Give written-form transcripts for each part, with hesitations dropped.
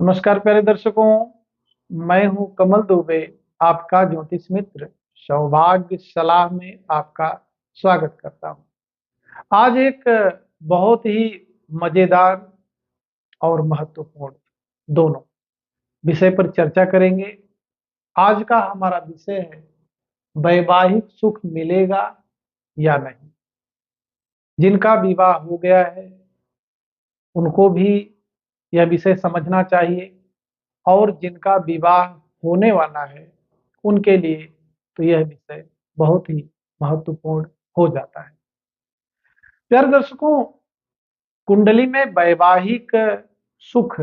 नमस्कार प्यारे दर्शकों। मैं हूं कमल दुबे, आपका ज्योतिष मित्र। सौभाग्य सलाह में आपका स्वागत करता हूं। आज एक बहुत ही मजेदार और महत्वपूर्ण दोनों विषय पर चर्चा करेंगे। आज का हमारा विषय है वैवाहिक सुख मिलेगा या नहीं। जिनका विवाह हो गया है उनको भी यह विषय समझना चाहिए, और जिनका विवाह होने वाला है उनके लिए तो यह विषय बहुत ही महत्वपूर्ण हो जाता है। प्यारे दर्शकों, कुंडली में वैवाहिक सुख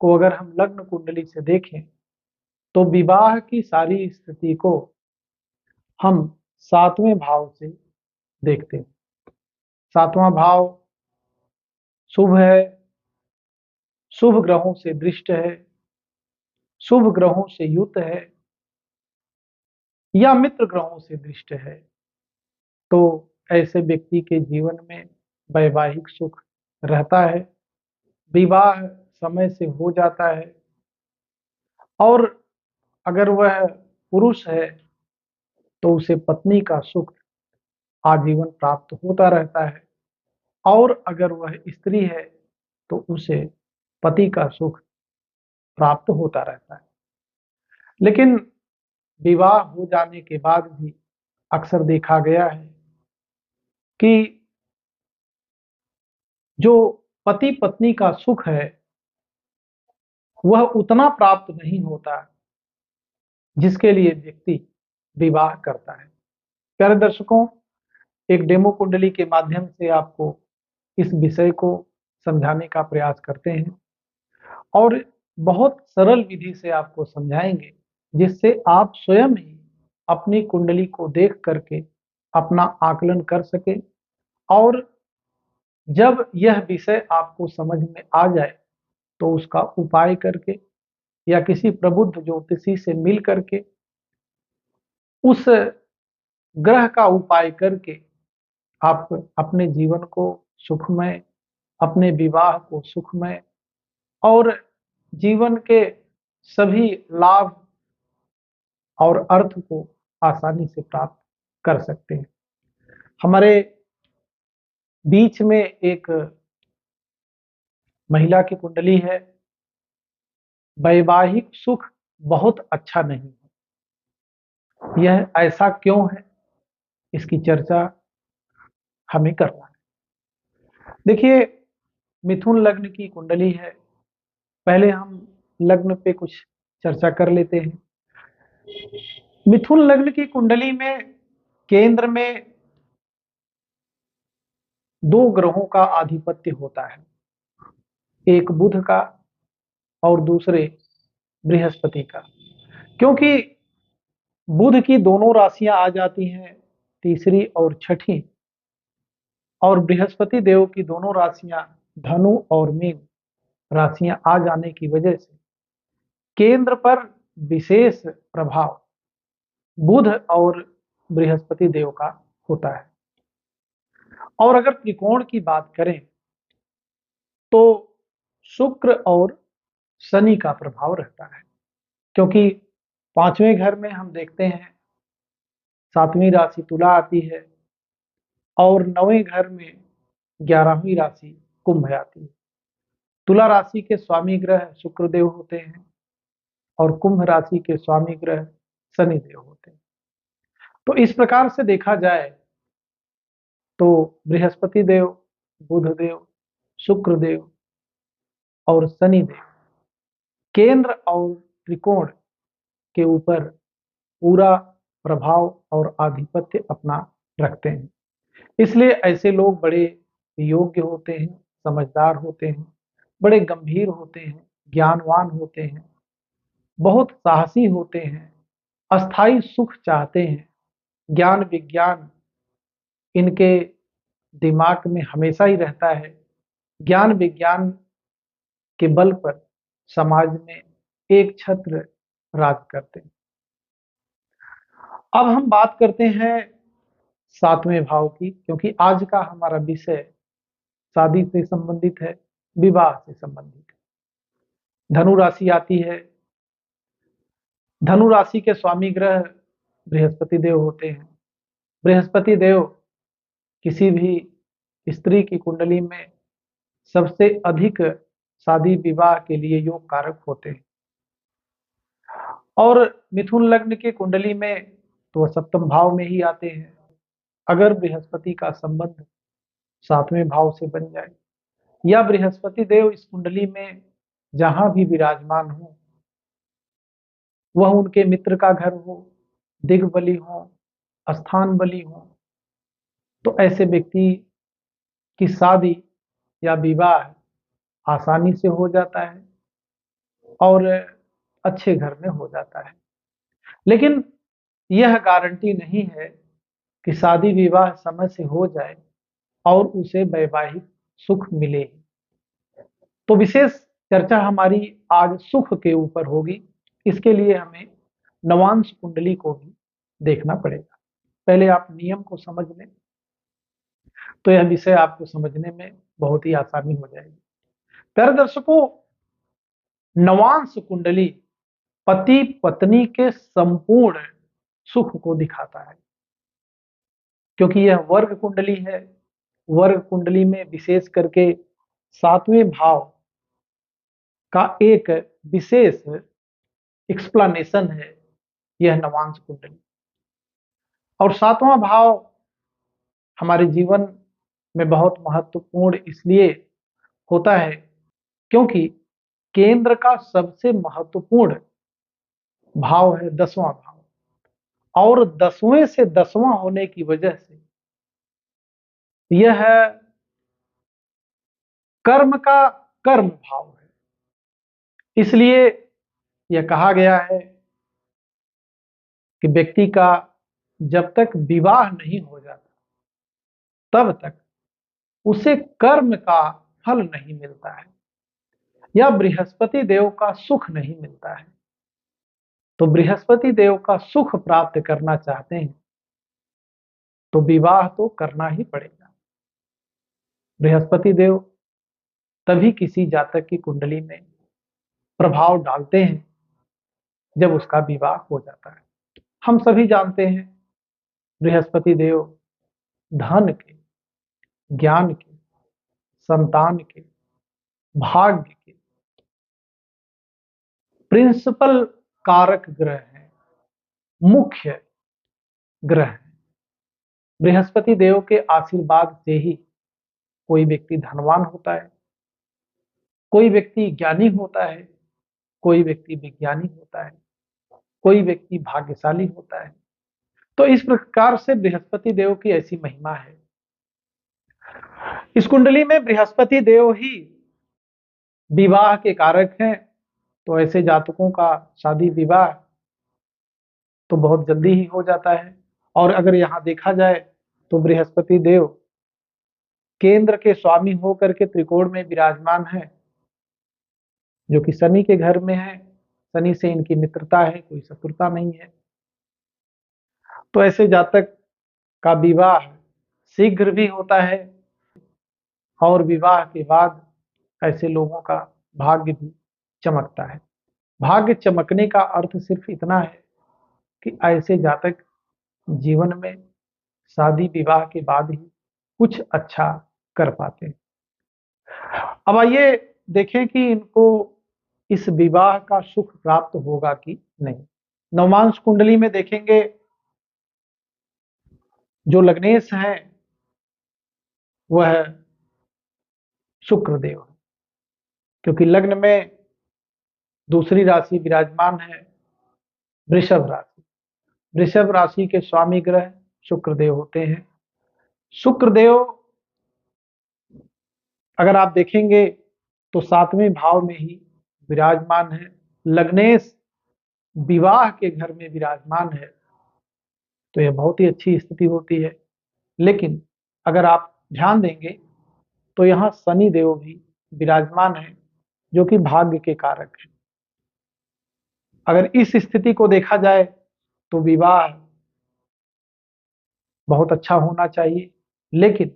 को अगर हम लग्न कुंडली से देखें तो विवाह की सारी स्थिति को हम सातवें भाव से देखते हैं। सातवां भाव शुभ है, शुभ ग्रहों से दृष्ट है, शुभ ग्रहों से युक्त है या मित्र ग्रहों से दृष्ट है, तो ऐसे व्यक्ति के जीवन में वैवाहिक सुख रहता है, विवाह समय से हो जाता है। और अगर वह पुरुष है तो उसे पत्नी का सुख आजीवन प्राप्त होता रहता है, और अगर वह स्त्री है तो उसे पति का सुख प्राप्त होता रहता है। लेकिन विवाह हो जाने के बाद भी अक्सर देखा गया है कि जो पति पत्नी का सुख है वह उतना प्राप्त नहीं होता जिसके लिए व्यक्ति विवाह करता है। प्यारे दर्शकों, एक डेमो कुंडली के माध्यम से आपको इस विषय को समझाने का प्रयास करते हैं, और बहुत सरल विधि से आपको समझाएंगे जिससे आप स्वयं ही अपनी कुंडली को देख करके अपना आकलन कर सके। और जब यह विषय आपको समझ में आ जाए तो उसका उपाय करके या किसी प्रबुद्ध ज्योतिषी से मिल करके उस ग्रह का उपाय करके आप अपने जीवन को सुखमय, अपने विवाह को सुखमय और जीवन के सभी लाभ और अर्थ को आसानी से प्राप्त कर सकते हैं। हमारे बीच में एक महिला की कुंडली है, वैवाहिक सुख बहुत अच्छा नहीं है। यह ऐसा क्यों है, इसकी चर्चा हमें करना है। देखिए, मिथुन लग्न की कुंडली है। पहले हम लग्न पे कुछ चर्चा कर लेते हैं। मिथुन लग्न की कुंडली में केंद्र में दो ग्रहों का आधिपत्य होता है, एक बुध का और दूसरे बृहस्पति का। क्योंकि बुध की दोनों राशियां आ जाती हैं, तीसरी और छठी, और बृहस्पति देव की दोनों राशियां धनु और मीन राशियां आ जाने की वजह से केंद्र पर विशेष प्रभाव बुध और बृहस्पति देव का होता है। और अगर त्रिकोण की बात करें तो शुक्र और शनि का प्रभाव रहता है। क्योंकि पांचवें घर में हम देखते हैं सातवीं राशि तुला आती है, और नवें घर में 11वीं राशि कुंभ आती है। तुला राशि के स्वामी ग्रह शुक्रदेव होते हैं और कुंभ राशि के स्वामी ग्रह शनिदेव होते हैं। तो इस प्रकार से देखा जाए तो बृहस्पति देव, बुध देव, शुक्र देव और शनिदेव केंद्र और त्रिकोण के ऊपर पूरा प्रभाव और आधिपत्य अपना रखते हैं। इसलिए ऐसे लोग बड़े योग्य होते हैं, समझदार होते हैं, बड़े गंभीर होते हैं, ज्ञानवान होते हैं, बहुत साहसी होते हैं, अस्थाई सुख चाहते हैं। ज्ञान विज्ञान इनके दिमाग में हमेशा ही रहता है। ज्ञान विज्ञान के बल पर समाज में एक छत्र राज करते हैं। अब हम बात करते हैं सातवें भाव की, क्योंकि आज का हमारा विषय शादी से संबंधित है, विवाह से संबंधित है। धनु राशि आती है। धनु राशि के स्वामी ग्रह बृहस्पति देव होते हैं। बृहस्पति देव किसी भी स्त्री की कुंडली में सबसे अधिक शादी विवाह के लिए योग कारक होते हैं। और मिथुन लग्न की कुंडली में तो वह सप्तम भाव में ही आते हैं। अगर बृहस्पति का संबंध सातवें भाव से बन जाए या बृहस्पति देव इस कुंडली में जहां भी विराजमान हो, वह उनके मित्र का घर हो, दिग्बली हो, स्थान बली हो, तो ऐसे व्यक्ति की शादी या विवाह आसानी से हो जाता है और अच्छे घर में हो जाता है। लेकिन यह गारंटी नहीं है कि शादी विवाह समय से हो जाए और उसे वैवाहिक सुख मिले। तो विशेष चर्चा हमारी आज सुख के ऊपर होगी। इसके लिए हमें नवांश कुंडली को भी देखना पड़ेगा। पहले आप नियम को समझ लें तो यह विषय आपको समझने में बहुत ही आसानी हो जाएगी। प्यारे दर्शकों, नवांश कुंडली पति पत्नी के संपूर्ण सुख को दिखाता है, क्योंकि यह वर्ग कुंडली है। वर्ग कुंडली में विशेष करके सातवें भाव का एक विशेष एक्सप्लेनेशन है यह नवांश कुंडली। और सातवां भाव हमारे जीवन में बहुत महत्वपूर्ण इसलिए होता है क्योंकि केंद्र का सबसे महत्वपूर्ण भाव है 10वां भाव, और 10वें से 10वां होने की वजह से यह कर्म का कर्म भाव है। इसलिए यह कहा गया है कि व्यक्ति का जब तक विवाह नहीं हो जाता तब तक उसे कर्म का फल नहीं मिलता है या बृहस्पति देव का सुख नहीं मिलता है। तो बृहस्पति देव का सुख प्राप्त करना चाहते हैं तो विवाह तो करना ही पड़ेगा। बृहस्पति देव तभी किसी जातक की कुंडली में प्रभाव डालते हैं जब उसका विवाह हो जाता है। हम सभी जानते हैं बृहस्पति देव धन के, ज्ञान के, संतान के, भाग्य के प्रिंसिपल कारक ग्रह हैं, मुख्य ग्रह हैं। बृहस्पति देव के आशीर्वाद से ही कोई व्यक्ति धनवान होता है, कोई व्यक्ति ज्ञानी होता है, कोई व्यक्ति विज्ञानी होता है, कोई व्यक्ति भाग्यशाली होता है। तो इस प्रकार से बृहस्पति देव की ऐसी महिमा है। इस कुंडली में बृहस्पति देव ही विवाह के कारक हैं, तो ऐसे जातकों का शादी विवाह तो बहुत जल्दी ही हो जाता है। और अगर यहां देखा जाए तो बृहस्पति देव केंद्र के स्वामी होकर के त्रिकोण में विराजमान है, जो कि शनि के घर में है। शनि से इनकी मित्रता है, कोई शत्रुता नहीं है। तो ऐसे जातक का विवाह शीघ्र भी होता है और विवाह के बाद ऐसे लोगों का भाग्य भी चमकता है। भाग्य चमकने का अर्थ सिर्फ इतना है कि ऐसे जातक जीवन में शादी विवाह के बाद ही कुछ अच्छा कर पाते हैं। अब आइए देखें कि इनको इस विवाह का सुख प्राप्त होगा कि नहीं। नवमांश कुंडली में देखेंगे जो लग्नेश है वह शुक्रदेव है, क्योंकि लग्न में दूसरी राशि विराजमान है वृषभ राशि। वृषभ राशि के स्वामी ग्रह शुक्रदेव होते हैं। शुक्रदेव अगर आप देखेंगे तो सातवें भाव में ही विराजमान है। लग्नेश विवाह के घर में विराजमान है तो यह बहुत ही अच्छी स्थिति होती है। लेकिन अगर आप ध्यान देंगे तो यहाँ शनि देव भी विराजमान है, जो कि भाग्य के कारक है। अगर इस स्थिति को देखा जाए तो विवाह बहुत अच्छा होना चाहिए, लेकिन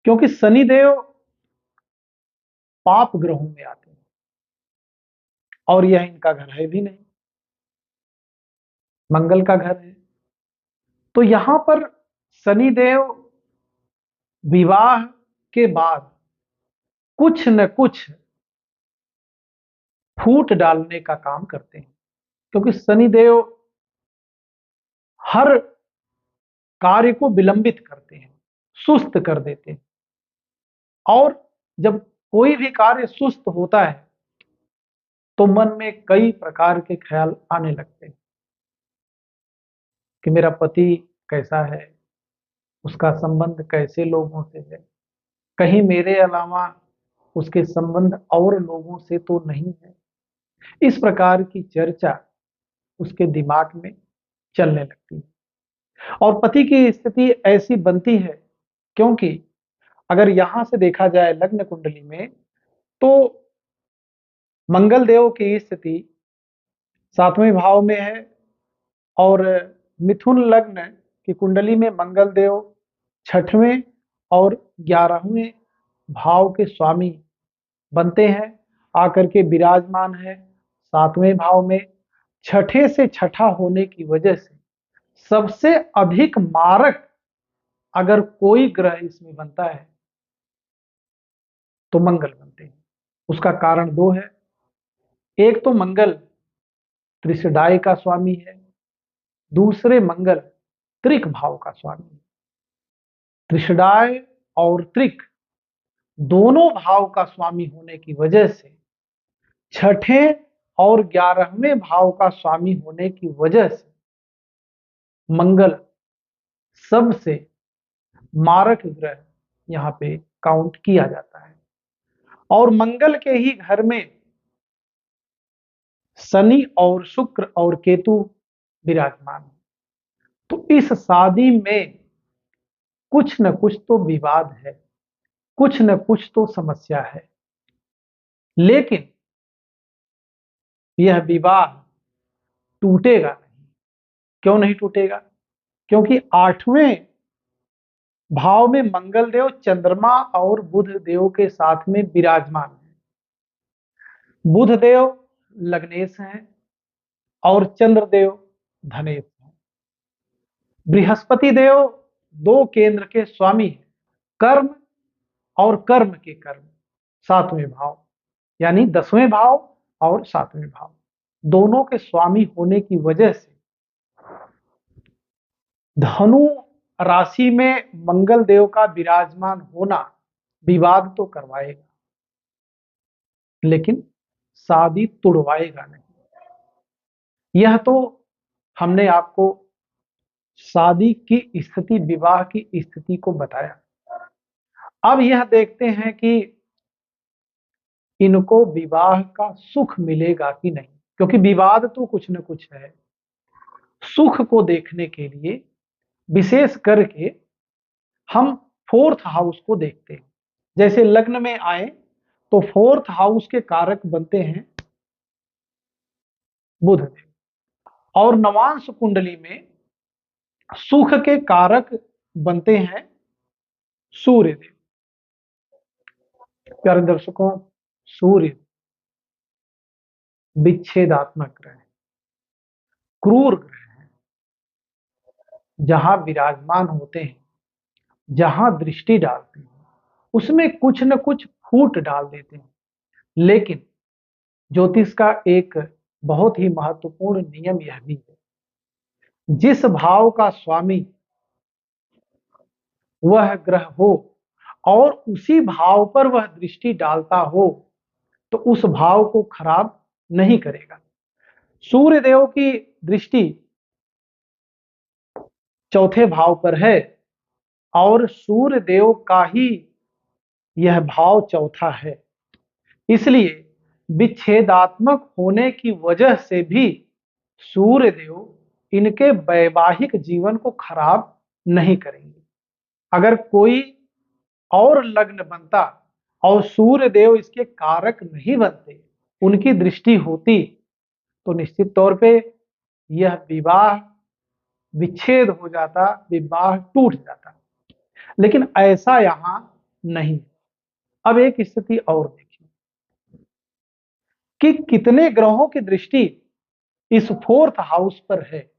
क्योंकि शनि देव पाप ग्रहों में आते हैं, और यह इनका घर है भी नहीं, मंगल का घर है। तो यहां पर शनिदेव विवाह के बाद कुछ न कुछ फूट डालने का काम करते हैं, क्योंकि शनिदेव हर कार्य को विलंबित करते हैं, सुस्त कर देते हैं। और जब कोई भी कार्य सुस्त होता है तो मन में कई प्रकार के ख्याल आने लगते हैं कि मेरा पति कैसा है, उसका संबंध कैसे लोगों से है, कहीं मेरे अलावा उसके संबंध और लोगों से तो नहीं है। इस प्रकार की चर्चा उसके दिमाग में चलने लगती है और पति की स्थिति ऐसी बनती है, क्योंकि अगर यहां से देखा जाए लग्न कुंडली में तो मंगल देव की स्थिति 7वें भाव में है और मिथुन लग्न की कुंडली में मंगल देव 6वें और 11वें भाव के स्वामी बनते हैं, आकर के विराजमान है 7वें भाव में। छठे से छठा होने की वजह से सबसे अधिक मारक अगर कोई ग्रह इसमें बनता है तो मंगल बनते हैं। उसका कारण दो है, एक तो मंगल त्रिशदाई का स्वामी है, दूसरे मंगल त्रिक भाव का स्वामी है। त्रिशदाय और त्रिक दोनों भाव का स्वामी होने की वजह से, छठे और 11वें भाव का स्वामी होने की वजह से मंगल सबसे मारक ग्रह यहाँ पे काउंट किया जाता है। और मंगल के ही घर में शनि और शुक्र और केतु विराजमान है। तो इस शादी में कुछ न कुछ तो विवाद है, कुछ न कुछ तो समस्या है, लेकिन यह विवाह टूटेगा नहीं। क्यों नहीं टूटेगा? क्योंकि 8वें भाव में मंगल देव चंद्रमा और बुध देव के साथ में विराजमान है। बुध देव लग्नेश हैं और चंद्रदेव धनेश हैं। बृहस्पति देव दो केंद्र के स्वामी हैं, कर्म और कर्म के कर्म 7वें भाव, यानी 10वें भाव और 7वें भाव दोनों के स्वामी होने की वजह से धनु राशि में मंगल देव का विराजमान होना विवाद तो करवाएगा, लेकिन शादी तुड़वाएगा नहीं। यह तो हमने आपको शादी की स्थिति, विवाह की स्थिति को बताया। अब यह देखते हैं कि इनको विवाह का सुख मिलेगा कि नहीं, क्योंकि विवाद तो कुछ न कुछ है। सुख को देखने के लिए विशेष करके हम 4th हाउस को देखते हैं। जैसे लग्न में आए तो 4th हाउस के कारक बनते हैं बुध देव, और नवांश कुंडली में सुख के कारक बनते हैं सूर्य देव। प्यारे दर्शकों, सूर्य विच्छेदात्मक ग्रह है, क्रूर ग्रह है। जहां विराजमान होते हैं, जहां दृष्टि डालते हैं, उसमें कुछ न कुछ फूट डाल देते हैं। लेकिन ज्योतिष का एक बहुत ही महत्वपूर्ण नियम यह भी है, जिस भाव का स्वामी वह ग्रह हो और उसी भाव पर वह दृष्टि डालता हो तो उस भाव को खराब नहीं करेगा। सूर्य देव की दृष्टि 4थे भाव पर है और सूर्य देव का ही यह भाव 4था है, इसलिए विच्छेदात्मक होने की वजह से भी सूर्य देव इनके वैवाहिक जीवन को खराब नहीं करेंगे। अगर कोई और लग्न बनता और सूर्य देव इसके कारक नहीं बनते, उनकी दृष्टि होती, तो निश्चित तौर पे यह विवाह विच्छेद हो जाता, विवाह टूट जाता। लेकिन ऐसा यहां नहीं। अब एक स्थिति और देखिए कि कितने ग्रहों की दृष्टि इस फोर्थ हाउस पर है।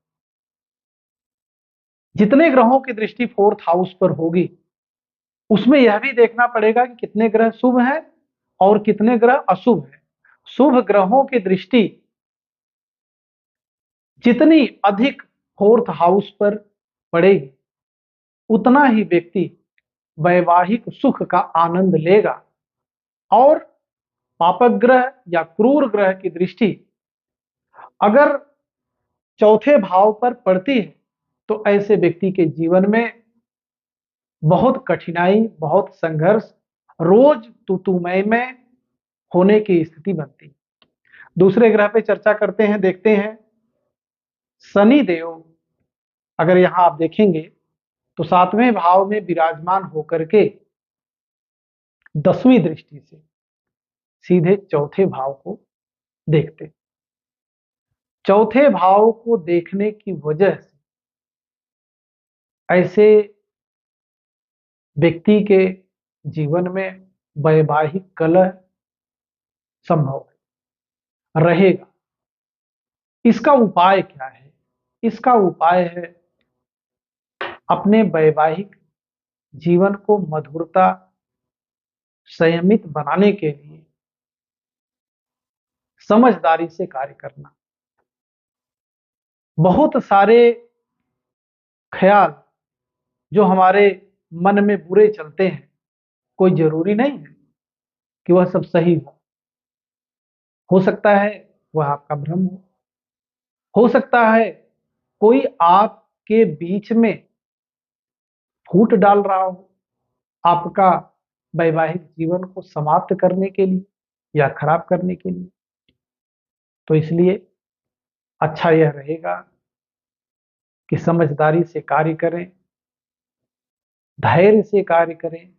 जितने ग्रहों की दृष्टि फोर्थ हाउस पर होगी, उसमें यह भी देखना पड़ेगा कि कितने ग्रह शुभ हैं और कितने ग्रह अशुभ हैं। शुभ ग्रहों की दृष्टि जितनी अधिक फोर्थ हाउस पर पड़ेगी, उतना ही व्यक्ति वैवाहिक सुख का आनंद लेगा। और पापग्रह या क्रूर ग्रह की दृष्टि अगर चौथे भाव पर पड़ती है, तो ऐसे व्यक्ति के जीवन में बहुत कठिनाई, बहुत संघर्ष, रोज तूतुमय में होने की स्थिति बनती है। दूसरे ग्रह पे चर्चा करते हैं, देखते हैं। शनि देव अगर यहां आप देखेंगे तो 7वें भाव में विराजमान होकर के 10वीं दृष्टि से सीधे चौथे भाव को देखते। चौथे भाव को देखने की वजह से ऐसे व्यक्ति के जीवन में वैवाहिक कलह संभव रहेगा। इसका उपाय क्या है? इसका उपाय है अपने वैवाहिक जीवन को मधुरता संयमित बनाने के लिए समझदारी से कार्य करना। बहुत सारे ख्याल जो हमारे मन में बुरे चलते हैं, कोई जरूरी नहीं है कि वह सब सही हो सकता है वह आपका भ्रम हो सकता है कोई आपके बीच में फूट डाल रहा हो, आपका वैवाहिक जीवन को समाप्त करने के लिए या खराब करने के लिए। तो इसलिए अच्छा यह रहेगा कि समझदारी से कार्य करें, धैर्य से कार्य करें,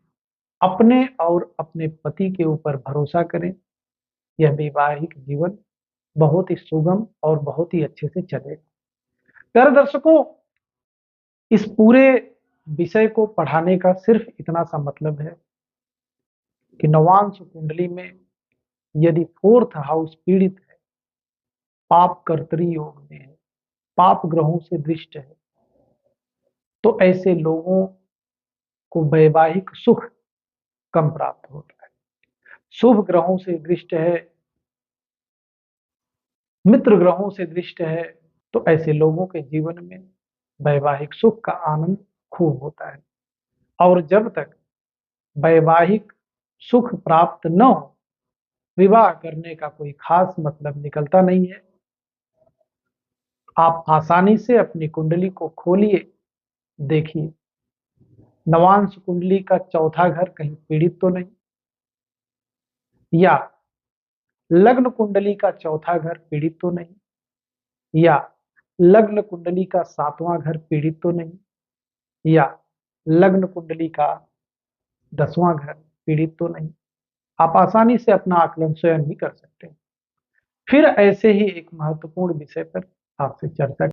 अपने और अपने पति के ऊपर भरोसा करें। यह वैवाहिक जीवन बहुत ही सुगम और बहुत ही अच्छे से चलेगा। प्यारे दर्शकों, इस पूरे विषय को पढ़ाने का सिर्फ इतना सा मतलब है कि नवांश कुंडली में यदि फोर्थ हाउस पीड़ित है, पाप कर्तरी योग में है, पाप ग्रहों से दृष्ट है, तो ऐसे लोगों को वैवाहिक सुख कम प्राप्त होता है। शुभ ग्रहों से दृष्ट है, मित्र ग्रहों से दृष्ट है, तो ऐसे लोगों के जीवन में वैवाहिक सुख का आनंद खूब होता है। और जब तक वैवाहिक सुख प्राप्त न हो, विवाह करने का कोई खास मतलब निकलता नहीं है। आप आसानी से अपनी कुंडली को खोलिए, देखिए नवांश कुंडली का चौथा घर कहीं पीड़ित तो नहीं, या लग्न कुंडली का चौथा घर पीड़ित तो नहीं, या लग्न कुंडली का 7वां घर पीड़ित तो नहीं, या लग्न कुंडली का 10वां घर पीड़ित तो नहीं। आप आसानी से अपना आकलन स्वयं ही कर सकते हैं। फिर ऐसे ही एक महत्वपूर्ण विषय पर आपसे चर्चा